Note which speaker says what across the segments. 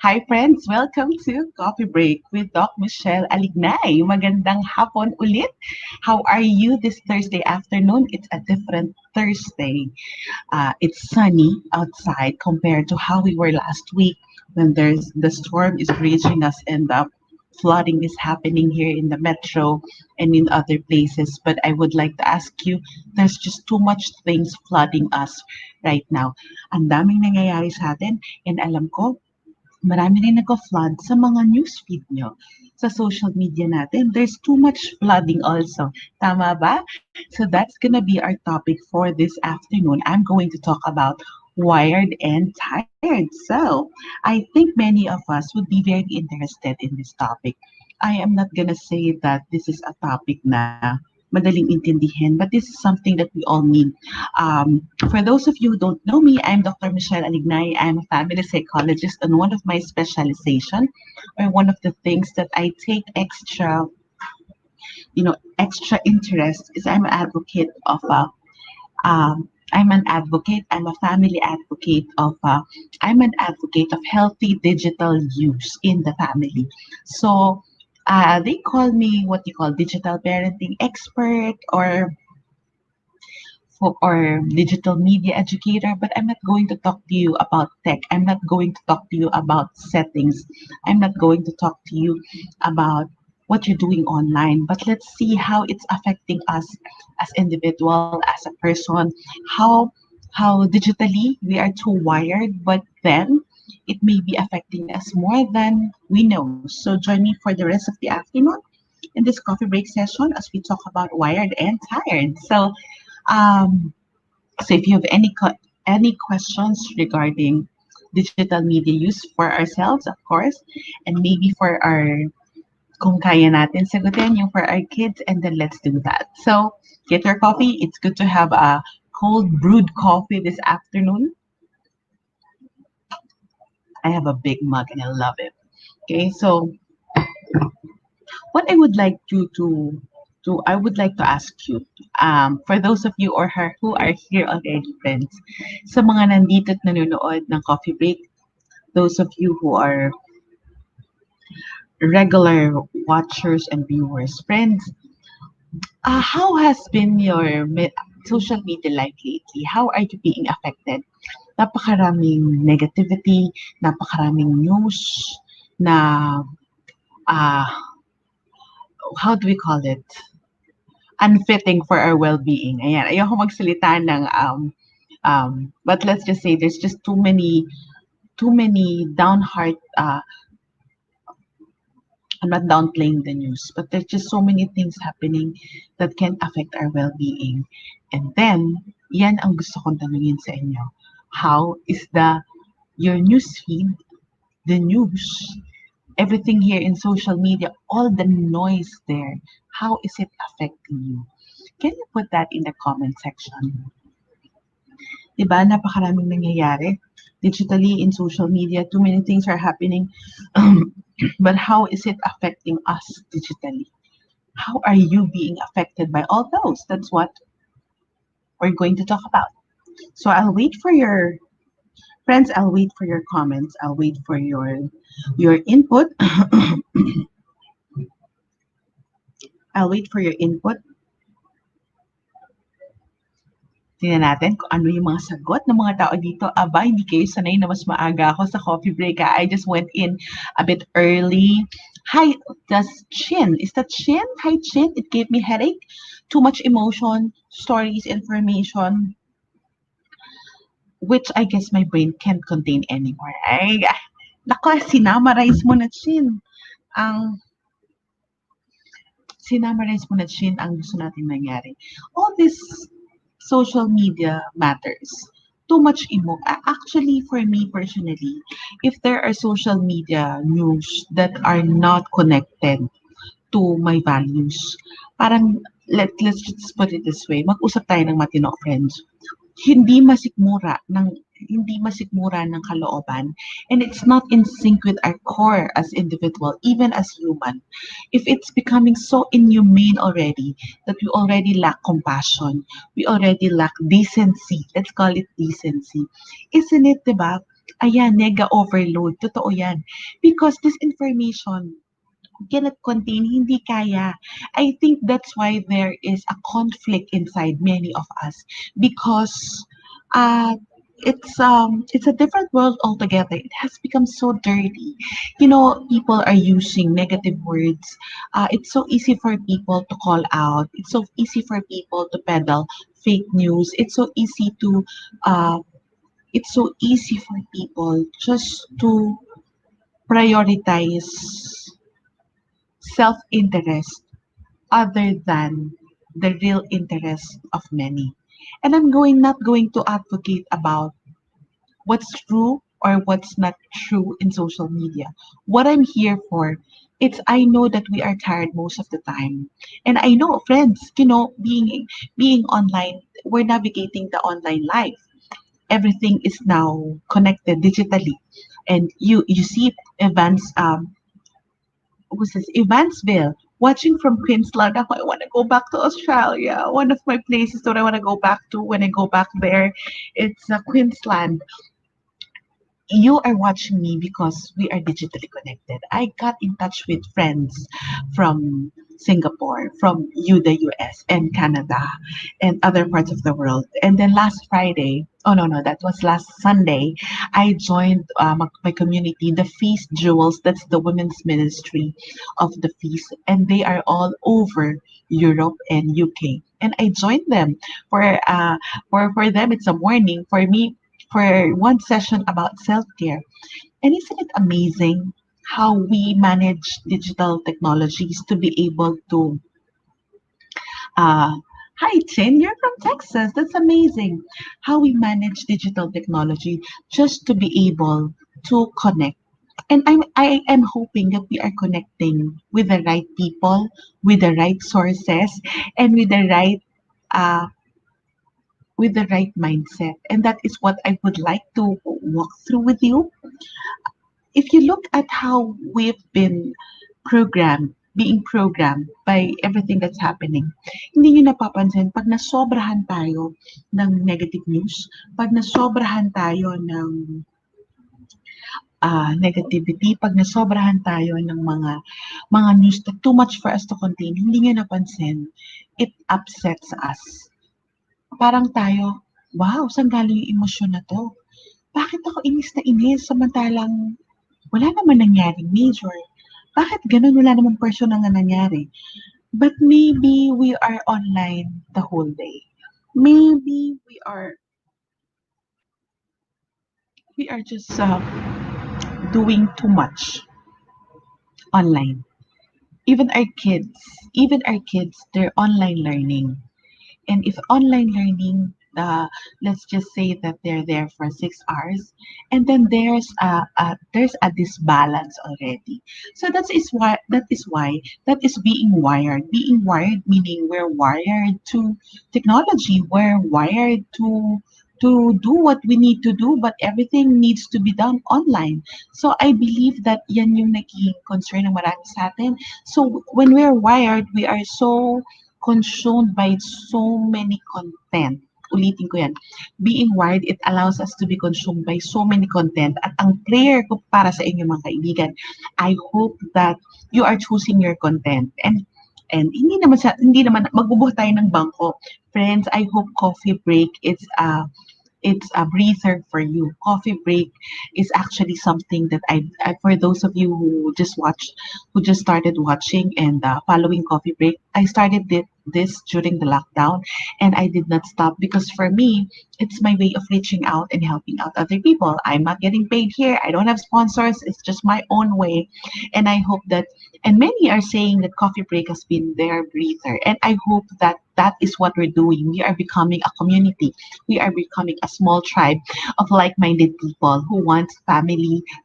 Speaker 1: Hi friends, welcome to Coffee Break with Doc Michelle Alignay. Magandang hapon ulit. How are you this Thursday afternoon? It's a different Thursday. It's sunny outside compared to how we were last week when the storm is reaching us and the flooding is happening here in the metro and in other places. But I would like to ask you, there's just too much things flooding us right now. Ang daming nangyayari sa atin and alam ko, marami rin nagko-flood sa mga newsfeed nyo, sa social media natin. There's too much flooding also. Tama ba? So that's gonna be our topic for this afternoon. I'm going to talk about wired and tired. So I think many of us would be very interested in this topic. I am not gonna say that this is a topic na madaling intindihin, but this is something that we all need. For those of you who don't know me, I'm Dr. Michelle Alignay. I'm a family psychologist, and one of my specialization, or one of the things that I take extra interest is I'm an advocate of I'm a family advocate I'm an advocate of healthy digital use in the family. So they call me what you call digital parenting expert or digital media educator, but I'm not going to talk to you about tech. I'm not going to talk to you about settings. I'm not going to talk to you about what you're doing online, but let's see how it's affecting us as individual, as a person, how digitally we are too wired, but then it may be affecting us more than we know. So join me for the rest of the afternoon in this coffee break session as we talk about wired and tired. Um, so if you have any questions regarding digital media use for ourselves, of course, and maybe for our kung kaya natin sagutin yung for our kids, and then let's do that. So get your coffee. It's good to have a cold brewed coffee this afternoon. I have a big mug and I love it. Okay, so what I would like I would like to ask you, for those of you or her who are here already, friends, sa mga nandito at nanonood ng coffee break, those of you who are regular watchers and viewers, friends, how has been your social media life lately? How are you being affected? Napakaraming negativity, napakaraming news na, uh, how do we call it? Unfitting for our well-being. Ayan, ayoko magsalita ng but let's just say there's just too many downheart. I'm not downplaying the news, but there's just so many things happening that can affect our well-being. And then, yan ang gusto kong tanungin sa inyo. How is your news feed, the news, everything here in social media, all the noise there, how is it affecting you? Can you put that in the comment section? Diba, napakaraming nangyayari. Digitally, in social media, too many things are happening. But how is it affecting us digitally? How are you being affected by all those? That's what we're going to talk about. So I'll wait for your friends, I'll wait for your comments, I'll wait for your input. I'll wait for your input. Tingnan natin kung ano yung mga sagot ng mga tao dito. Aba, hindi kayo sanay na mas maaga ako sa coffee break. I just went in a bit early. Hi, is that Chin? Hi, Chin. It gave me headache. Too much emotion, stories, information, which I guess my brain can't contain anymore. Ay, nako, sinamarize mo na, Chin. Sinamarize mo na, Chin, ang gusto natin mangyari. All this social media matters. Too much actually, for me personally, if there are social media news that are not connected to my values, parang let's just put it this way, mag-usap tayo ng matino, friends. Hindi masikmura ng kalooban, and it's not in sync with our core as individual, even as human. If it's becoming so inhumane already that we already lack compassion, we already lack decency, let's call it decency, isn't it, diba? Ayan, nega overload. Totoo yan. Because this information cannot contain, hindi kaya. I think that's why there is a conflict inside many of us because uh it's a different world altogether. It has become so dirty. You know, people are using negative words. It's so easy for people to call out. It's so easy for people to peddle fake news. Uh, it's so easy for people just to prioritize self-interest other than the real interest of many. And not going to advocate about what's true or what's not true in social media. What I'm here for, it's I know that we are tired most of the time. And I know friends, being online, we're navigating the online life. Everything is now connected digitally. And you see events who's this? Evansville. Watching from Queensland, ako, I want to go back to Australia. One of my places that I want to go back to when I go back there, it's Queensland. You are watching me because we are digitally connected. I got in touch with friends from Singapore, from the US and Canada and other parts of the world. And then last Friday, oh no, that was last Sunday, I joined my community, the Feast Jewels. That's the women's ministry of the Feast. And they are all over Europe and UK. And I joined them for them it's a morning. For me, for one session about self-care. And isn't it amazing how we manage digital technologies to be able to uh, hi Chin, you're from Texas. That's amazing. How we manage digital technology just to be able to connect. And I am hoping that we are connecting with the right people, with the right sources, and uh, with the right mindset. And that is what I would like to walk through with you. If you look at how we've been being programmed by everything that's happening, hindi nyo napapansin, pag nasobrahan tayo ng negative news, pag nasobrahan tayo ng negativity, pag nasobrahan tayo ng mga news na too much for us to contain, hindi nyo napansin, it upsets us. Parang tayo, wow, saan galing yung emosyon na to? Bakit ako inis na inis samantalang wala naman nangyaring major? Bakit gano'n? Wala namang personal na nangyari. But maybe we are online the whole day. Maybe we are just doing too much online. Even our kids, they're online learning. And if online learning, let's just say that they're there for 6 hours, and then there's a disbalance already. So that is being wired. Being wired meaning we're wired to technology. We're wired to do what we need to do, but everything needs to be done online. So I believe that yan yung naging concern ng marami sa atin. So when we're wired, we are so consumed by so many content. Ulitin ko yan. Being wired, it allows us to be consumed by so many content. At ang prayer ko para sa inyo mga kaibigan, I hope that you are choosing your content. And hindi naman magbubuhat tayo ng bangko. Friends, I hope coffee break is it's a breather for you. Coffee break is actually something that for those of you who just started watching and following Coffee Break, I started this during the lockdown, and I did not stop because for me, it's my way of reaching out and helping out other people. I'm not getting paid here. I don't have sponsors. It's just my own way, and I hope that. And many are saying that Coffee Break has been their breather, and I hope that that is what we're doing. We are becoming a community. We are becoming a small tribe of like-minded people who want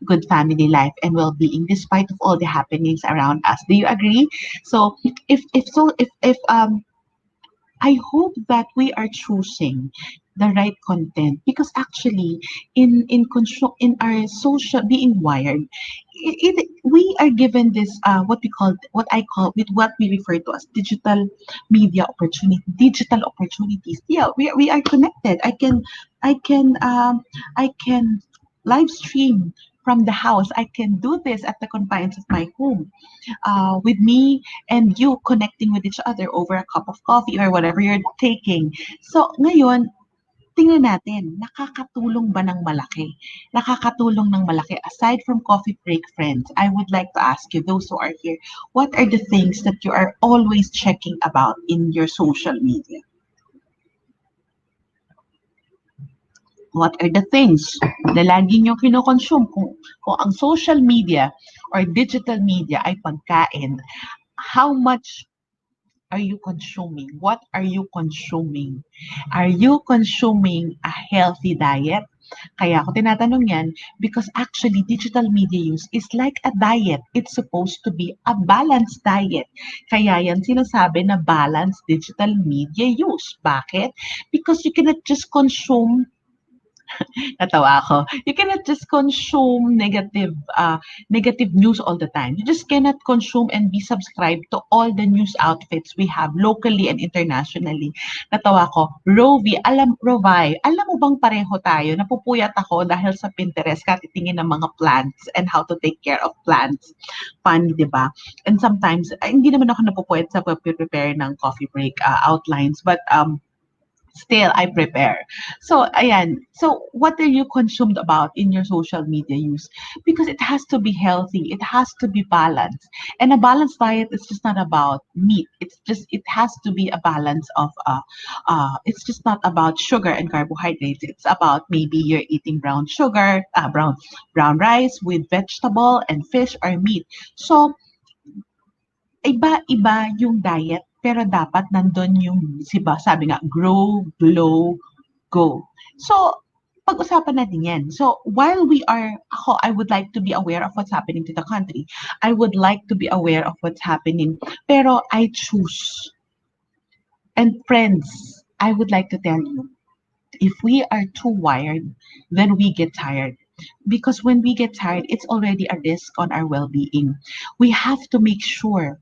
Speaker 1: good family life and well-being despite of all the happenings around us. Do you agree? So if I hope that we are choosing the right content because actually in control in our social being wired we are given this what I call with what we refer to as digital opportunities. Yeah, we are connected. I can live stream from the house. I can do this at the confines of my home, with me and you connecting with each other over a cup of coffee or whatever you're taking. So ngayon, tingnan natin, nakakatulong ba ng malaki? Nakakatulong ng malaki. Aside from coffee break friends, I would like to ask you, those who are here, what are the things that you are always checking about in your social media? What are the things na lagi nyo kinokonsume? Kung ang social media or digital media ay pagkain, how much are you consuming? What are you consuming? Are you consuming a healthy diet? Kaya ako tinatanong yan because actually digital media use is like a diet. It's supposed to be a balanced diet. Kaya yan sinasabi na balanced digital media use. Bakit? Because you cannot just consume. Natawa ako. You cannot just consume negative news all the time. You just cannot consume and be subscribed to all the news outfits we have locally and internationally. Natawa ko. Rovi, alam mo bang pareho tayo? Napupuyat ako dahil sa Pinterest katitingin ng mga plants and how to take care of plants. Funny, di ba? And sometimes, hindi naman ako napupuyat sa prepare ng coffee break outlines, but still I prepare. So ayan, so what are you consumed about in your social media use? Because it has to be healthy, it has to be balanced. And a balanced diet is just not about meat. It has to be a balance of it's just not about sugar and carbohydrates. It's about maybe you're eating brown rice with vegetable and fish or meat. So iba-iba yung diet, pero dapat nandun yung, diba, sabi nga, grow, glow, go. So, pag-usapan natin yan. So, I would like to be aware of what's happening to the country. I would like to be aware of what's happening, pero I choose. And friends, I would like to tell you, if we are too wired, then we get tired. Because when we get tired, it's already a risk on our well-being. We have to make sure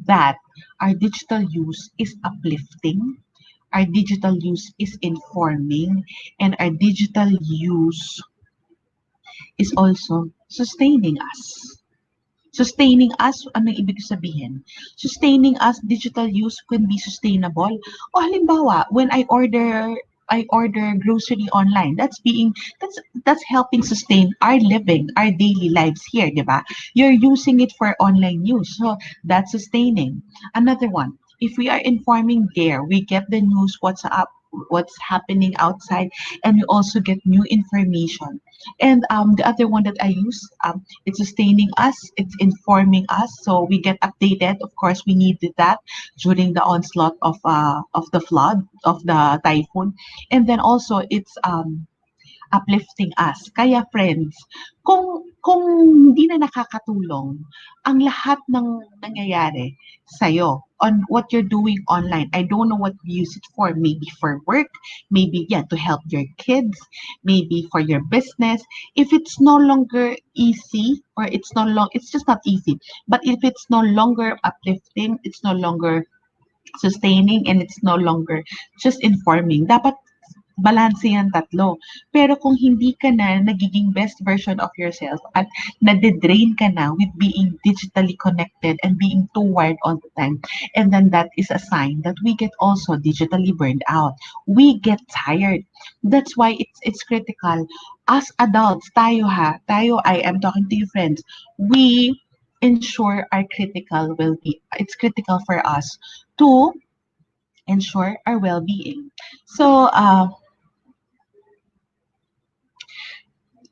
Speaker 1: that our digital use is uplifting, our digital use is informing, and our digital use is also sustaining us. Sustaining us, ano ibig sabihin? Sustaining us, digital use can be sustainable. O halimbawa, when I order grocery online. That's helping sustain our living, our daily lives here, di ba? You're using it for online use. So that's sustaining. Another one, if we are informing there, we get the news, what's up, what's happening outside, and we also get new information. And the other one that I use, it's sustaining us, it's informing us, so we get updated. Of course, we needed that during the onslaught of the flood, of the typhoon, and then also it's uplifting us. Kaya friends, kung hindi na nakakatulong ang lahat ng nangyayari sa'yo on what you're doing online, I don't know what you use it for. Maybe for work, maybe to help your kids, maybe for your business. If it's no longer easy or it's just not easy. But if it's no longer uplifting, it's no longer sustaining, and it's no longer just informing, dapat balanse yan tatlo. Pero kung hindi ka na nagiging best version of yourself at nade-drain ka na with being digitally connected and being too wired all the time, and then that is a sign that we get also digitally burned out. We get tired. That's why it's critical. As adults, tayo, I am talking to you friends, we ensure our critical well-being. It's critical for us to ensure our well-being. So,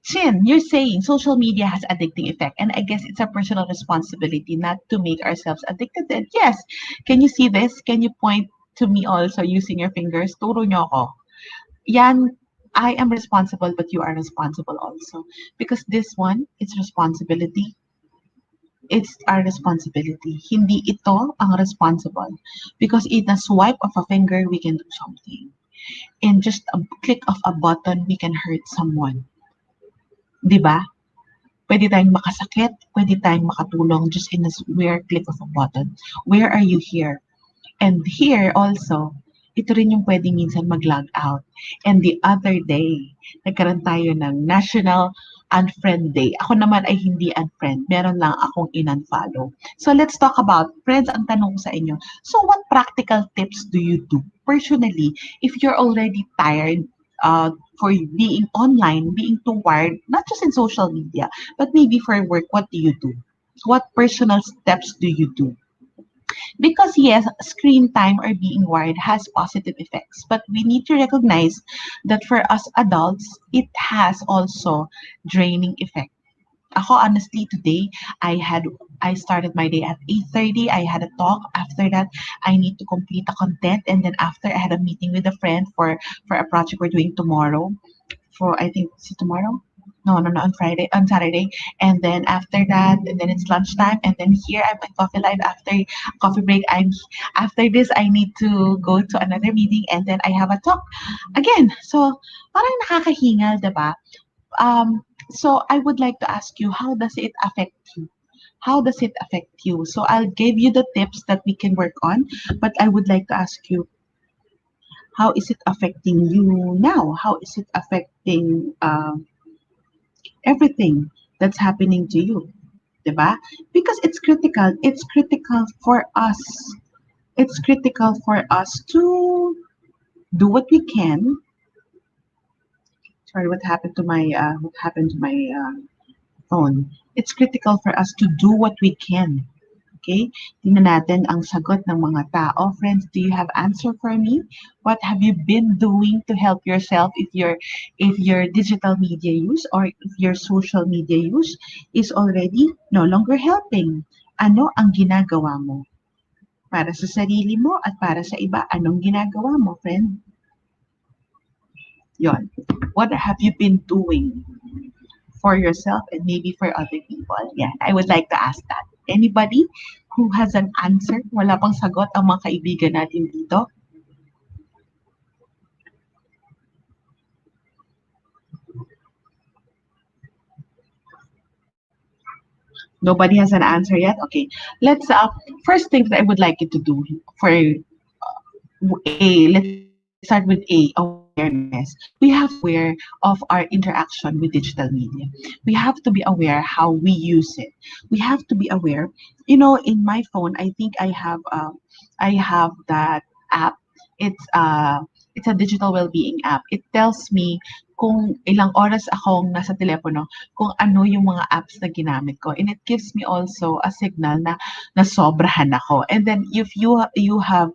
Speaker 1: Chin, you're saying social media has addicting effect, and I guess it's a personal responsibility not to make ourselves addicted. And yes, can you see this? Can you point to me also using your fingers? Turo nyo ako. Yan, I am responsible, but you are responsible also. Because this one, it's responsibility. It's our responsibility. Hindi ito ang responsible. Because in a swipe of a finger, we can do something. In just a click of a button, we can hurt someone. 'Di ba? Pwede tayong makasakit, pwede tayong makatulong just in a mere click of a button. Where are you here? And here also, ito rin yung pwede minsan mag-log out. And the other day, nagkaroon tayo ng National Unfriend Day. Ako naman ay hindi unfriend. Meron lang akong in-unfollow. So let's talk about, friends, ang tanong ko sa inyo. So what practical tips do you do personally if you're already tired for being online, being too wired, not just in social media, but maybe for work, what do you do? What personal steps do you do? Because yes, screen time or being wired has positive effects, but we need to recognize that for us adults, it has also draining effect. Ako honestly today, I started my day at 8:30. I had a talk. After that, I need to complete a content, and then after I had a meeting with a friend for a project we're doing tomorrow. For I think is it tomorrow? No, on Friday, on Saturday. And then after that, and then it's lunchtime. And then here I'm at coffee line after coffee break. After this I need to go to another meeting and then I have a talk again. So parang nakakahingal, diba? So I would like to ask you, how does it affect you? How does it affect you? So I'll give you the tips that we can work on, but I would like to ask you, how is it affecting you now? How is it affecting everything that's happening to you, 'di ba? Because it's critical. It's critical for us. It's critical for us to do what we can. Sorry, what happened to my phone? It's critical for us to do what we can. Okay? Tingnan natin ang sagot ng mga tao. Friends, do you have answer for me? What have you been doing to help yourself if your digital media use or if your social media use is already no longer helping? Ano ang ginagawa mo? Para sa sarili mo at para sa iba, anong ginagawa mo, friend? Yon. What have you been doing for yourself and maybe for other people? Yeah, I would like to ask that. Anybody who has an answer? Wala pang sagot ang mga kaibigan natin dito. Nobody has an answer yet? Okay. Let's first thing that I would like you to do for let's start with A, awareness. We have to be aware of our interaction with digital media. We have to be aware how we use it. We have to be aware. You know, in my phone, I think I have that app. It's uh it's a digital well-being app. It tells me kung ilang oras akong nasa telepono, kung ano yung mga apps na ginamit ko. And it gives me also a signal na nasobrahan ako. And then if you have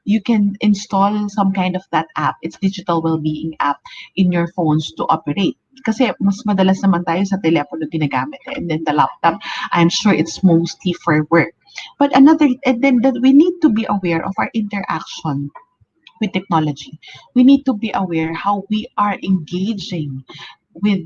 Speaker 1: you can install some kind of that app. It's digital well-being app in your phones to operate. Kasi mas madalas naman tayo sa telepono ginagamit. And then the laptop, I'm sure it's mostly for work. But and then that we need to be aware of our interaction with technology. We need to be aware how we are engaging with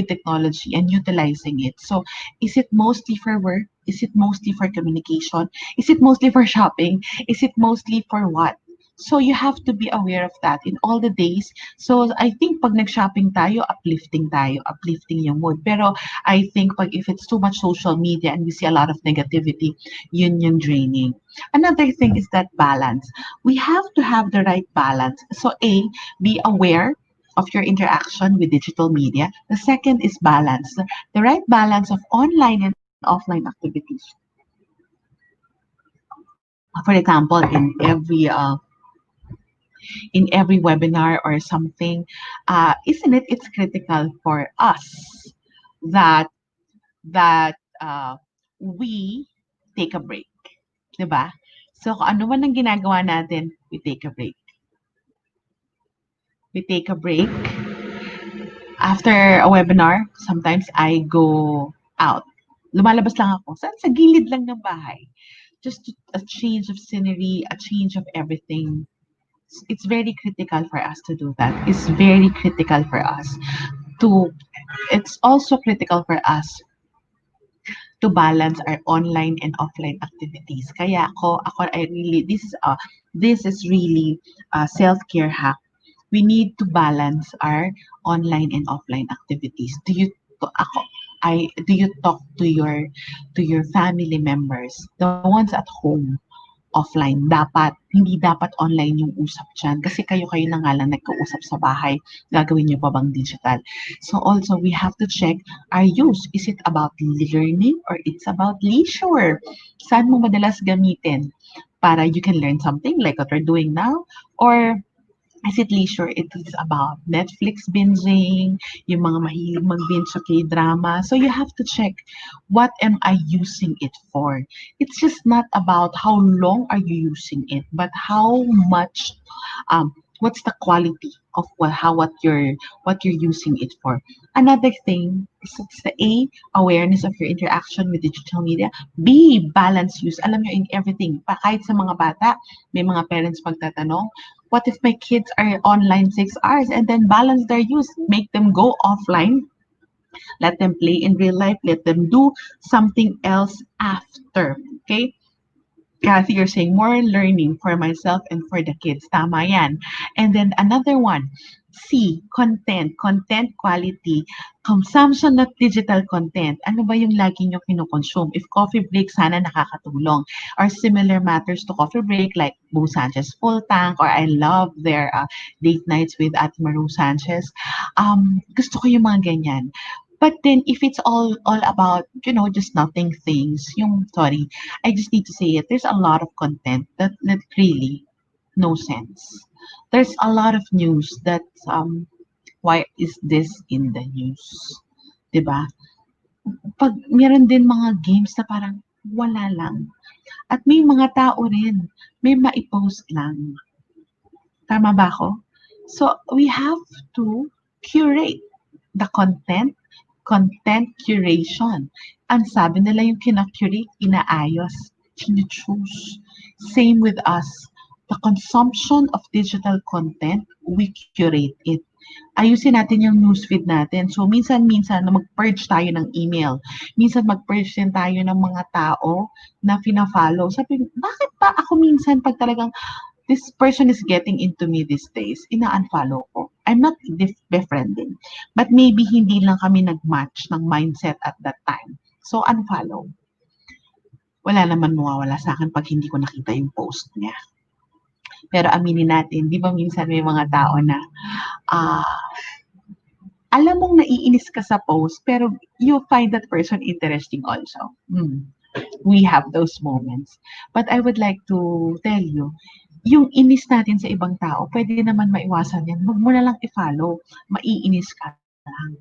Speaker 1: technology and utilizing it. So is it mostly for work? Is it mostly for communication? Is it mostly for shopping? Is it mostly for what? So you have to be aware of that in all the days. So I think pag nag-shopping tayo, uplifting yung mood. Pero I think pag if it's too much social media and we see a lot of negativity, yun yung draining. Another thing is that balance. We have to have the right balance. So A, be aware of your interaction with digital media. The second is balance, the right balance of online and offline activities. For example, in every webinar or something, isn't it? It's critical for us that that we take a break, 'di ba? So kung ano man ang ginagawa natin, we take a break. We take a break after a webinar, sometimes I go out. Lumalabas lang ako. Sa gilid lang ng bahay. Just a change of scenery, a change of everything. It's very critical for us to do that. It's very critical for us to, it's also critical for us to balance our online and offline activities. Kaya I really, this is really a self-care hack. We need to balance our online and offline activities. Ako, do you talk to your family members, the ones at home offline. Hindi dapat online yung usap dyan kasi kayo-kayo na nga lang nagkausap sa bahay. Gagawin nyo pa bang digital? So also, we have to check our use. Is it about learning or it's about leisure? Saan mo madalas gamitin? Para you can learn something like what we're doing now, or is it leisure? It is about Netflix binging, yung mga mahilig mag-binge sa K-drama. So you have to check, what am I using it for? It's just not about how long are you using it, but how much, what's the quality of what you're using it for. Another thing is it's the A, awareness of your interaction with digital media. B, balance use. Alam nyo, in everything, pa kahit sa mga bata, may mga parents magtatanong, what if my kids are online 6 hours, and then balance their use, make them go offline, let them play in real life, let them do something else after. Okay? Kathy, you're saying more learning for myself and for the kids. Tama yan. And then another one, C, content quality, consumption of digital content. Ano ba yung lagi nyo kinukonsume? If coffee break, sana nakakatulong. Or similar matters to coffee break, like Boo Sanchez Full Tank, or I love their date nights with Ate Maru Sanchez. Gusto ko yung mga ganyan. But then, if it's all about, just nothing things, sorry, I just need to say it. There's a lot of content that really no sense. There's a lot of news that why is this in the news? 'Di ba? Pag meron din mga games na parang wala lang. At may mga tao rin, may mai-post lang. Tama ba ako? So, we have to curate the content curation. Ang sabi nila yung kina-curate, inaayos, chine-choose. Same with us. The consumption of digital content, we curate it. Ayusin natin yung newsfeed natin. So, minsan-minsan na mag-purge tayo ng email. Minsan mag-purge din tayo ng mga tao na fina-follow. Sabi, bakit pa ako minsan pag talagang this person is getting into me these days, ina-unfollow ko. I'm not befriending. But maybe hindi lang kami nag-match ng mindset at that time. So, unfollow. Wala naman mawawala sa akin pag hindi ko nakita yung post niya. Pero aminin natin, di ba minsan may mga tao na alam mong naiinis ka sa post, pero you find that person interesting also. We have those moments. But I would like to tell you, yung inis natin sa ibang tao, pwede naman maiwasan yan. Huwag mo na lang i-follow. Maiinis ka lang.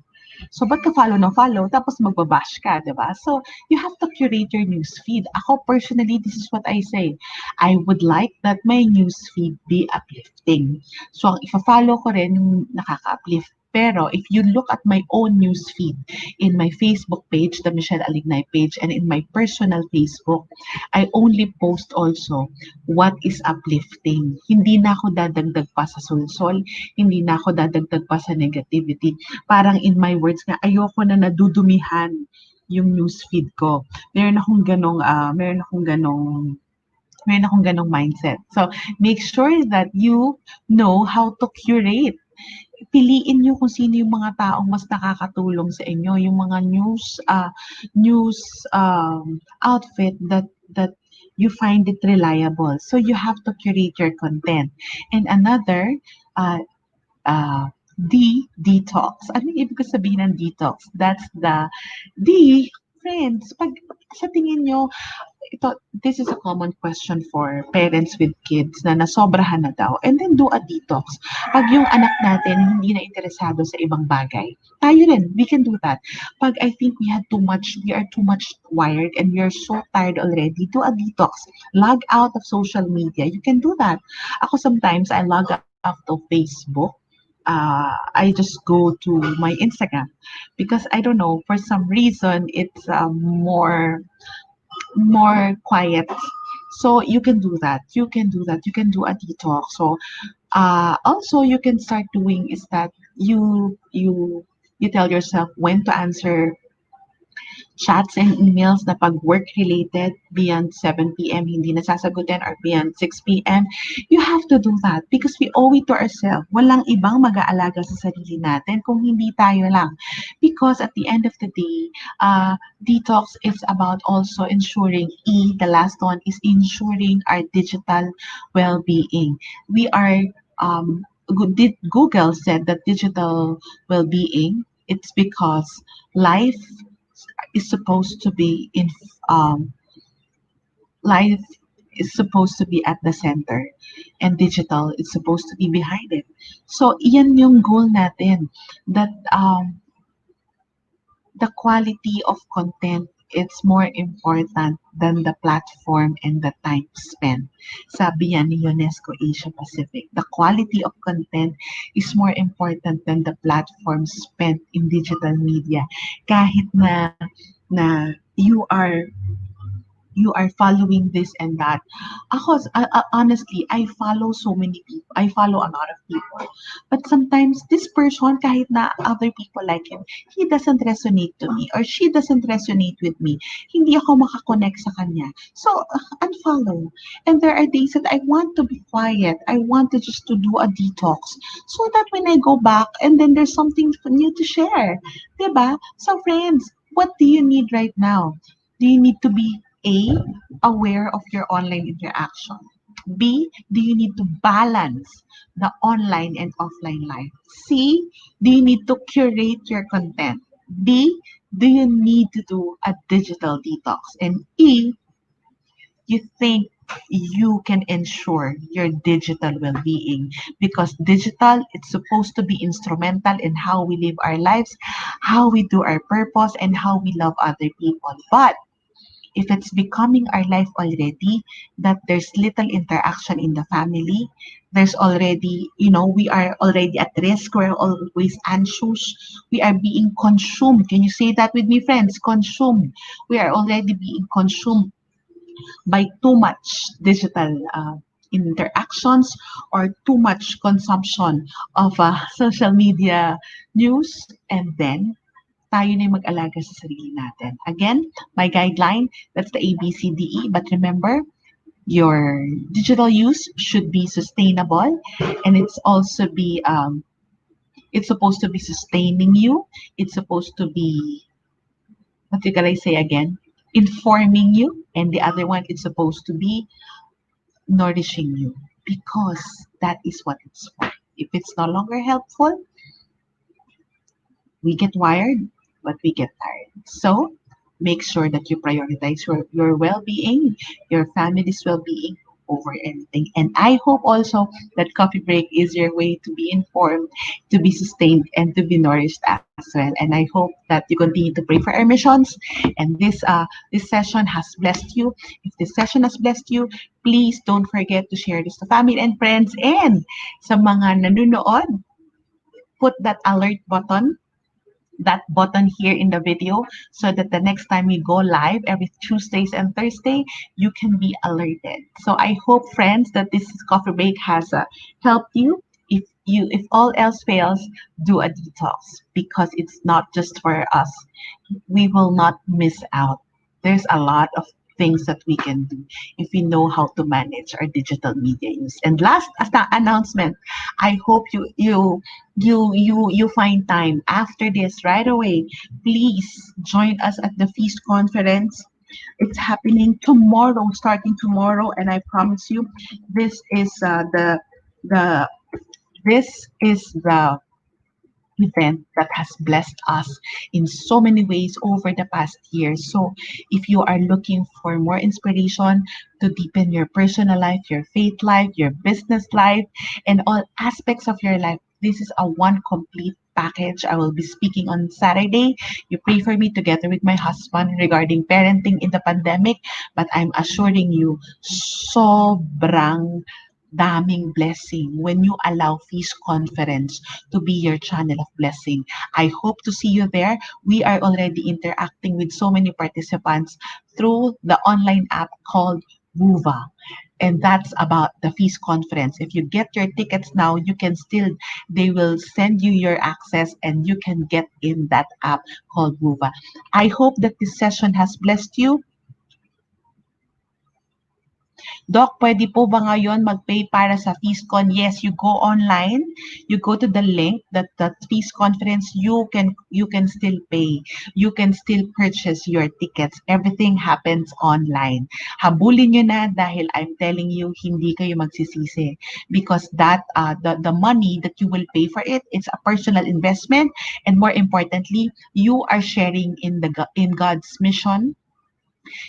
Speaker 1: So, ba't ka follow ng follow, tapos magbabash ka, di ba? So, you have to curate your newsfeed. Ako, personally, this is what I say. I would like that my newsfeed be uplifting. So, ang ifa-follow ko rin yung nakaka-uplift. Pero if you look at my own newsfeed in my Facebook page, the Michele Alignay page, and in my personal Facebook, I only post also what is uplifting. Hindi na ako dadagdag pa sa sulsol, hindi na ako dadagdag pa sa negativity. Parang in my words nga, ayoko na nadudumihan yung newsfeed ko. Meron akong ganong mindset. So, make sure that you know how to curate. Piliin niyo kung sino yung mga taong mas nakakatulong sa inyo, yung mga news outfit that you find it reliable. So you have to curate your content. And another detox. Ano yung ibig sabihin ng detox? That's the friends. Pag sa tingin nyo, this is a common question for parents with kids na nasobrahan na daw. And then do a detox. Pag yung anak natin hindi na interesado sa ibang bagay, tayo rin, we can do that. Pag I think we are too much wired and we are so tired already, do a detox. Log out of social media. You can do that. Ako sometimes, I log out of Facebook. I just go to my Instagram because I don't know, for some reason, it's more quiet. So you can do that. You can do a detox. So also you can start doing is that you tell yourself when to answer chats and emails na pag work-related beyond 7 p.m. hindi nasasagutin or beyond 6 p.m. You have to do that because we owe it to ourselves. Walang ibang mag-aalaga sa sarili natin kung hindi tayo lang. Because at the end of the day, detox is about also ensuring the last one is ensuring our digital well-being. We are Google said that digital well-being, it's because life is supposed to be in um, life is supposed to be at the center and digital is supposed to be behind it. So, iyan yung goal natin that the quality of content it's more important than the platform and the time spent. Sabi yan ni UNESCO Asia Pacific. The quality of content is more important than the platform spent in digital media. Kahit na you are following this and that. Ako, honestly, I follow so many people. I follow a lot of people. But sometimes this person, kahit na other people like him, he doesn't resonate to me or she doesn't resonate with me. Hindi ako makakonect sa kanya. So, unfollow. And there are days that I want to be quiet. I want to just to do a detox. So that when I go back and then there's something new to share. Diba? So friends, what do you need right now? Do you need to be A, aware of your online interaction? B, do you need to balance the online and offline life? C, do you need to curate your content? D, do you need to do a digital detox? And E, you think you can ensure your digital well-being because digital it's supposed to be instrumental in how we live our lives, how we do our purpose, and how we love other people. But if it's becoming our life already, that there's little interaction in the family, there's already, we are already at risk, we're always anxious, we are being consumed. Can you say that with me, friends? Consumed. We are already being consumed by too much digital interactions or too much consumption of social media news, and then tayo na yung mag-alaga sa sarili natin. Again, my guideline, that's the ABCDE. But remember, your digital use should be sustainable and it's supposed to be sustaining you. It's supposed to be, what can I say again? Informing you. And the other one, it's supposed to be nourishing you because that is what it's for. If it's no longer helpful, we get wired, but we get tired. So make sure that you prioritize your well-being, your family's well-being over anything. And I hope also that coffee break is your way to be informed, to be sustained, and to be nourished as well. And I hope that you continue to pray for our missions. And this session has blessed you. If this session has blessed you, please don't forget to share this to family and friends. And sa mga nanonood, put that button here in the video so that the next time we go live every Tuesdays and Thursday, you can be alerted. So I hope, friends, that this coffee break has helped you. If all else fails, do a detox because it's not just for us. We will not miss out. There's a lot of things that we can do if we know how to manage our digital media use. And last as the announcement, I hope you find time after this right away. Please join us at the Feast Conference. It's happening tomorrow, starting tomorrow, and I promise you, this is the this is the event that has blessed us in so many ways over the past year. So, if you are looking for more inspiration to deepen your personal life, your faith life, your business life, and all aspects of your life, this is a one complete package. I will be speaking on Saturday. You pray for me together with my husband regarding parenting in the pandemic, but I'm assuring you, sobrang daming blessing when you allow Feast Conference to be your channel of blessing. I hope to see you there. We are already interacting with so many participants through the online app called Wuva. And that's about the Feast Conference. If you get your tickets now, you can still, they will send you your access and you can get in that app called Mova. I hope that this session has blessed you. Doc, pwede po ba ngayon mag-pay para sa FeastCon? Yes, you go online, you go to the link that Feast Conference, you can still pay. You can still purchase your tickets. Everything happens online. Habulin nyo na dahil I'm telling you, hindi kayo magsisisi because the money that you will pay for it, it's a personal investment, and more importantly, you are sharing in God's mission.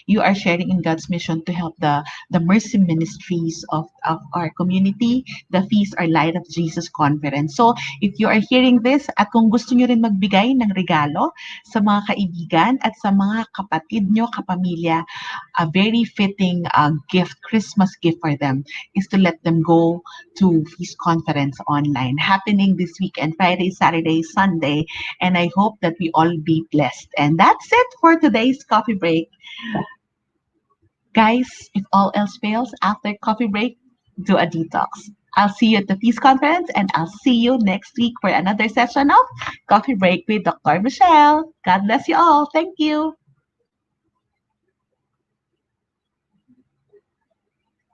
Speaker 1: You are sharing in God's mission to help the mercy ministries of our community. The Feast Our Light of Jesus Conference. So, if you are hearing this at kung gusto nyo rin magbigay ng regalo sa mga kaibigan at sa mga kapatid nyo, kapamilya, a very fitting gift, Christmas gift for them is to let them go to Feast Conference online, happening this weekend, Friday, Saturday, Sunday. And I hope that we all be blessed. And that's it for today's coffee break. Guys, if all else fails, after coffee break, do a detox. I'll see you at the Peace Conference and I'll see you next week for another session of Coffee Break with Dr. Michelle. God bless you all. Thank you.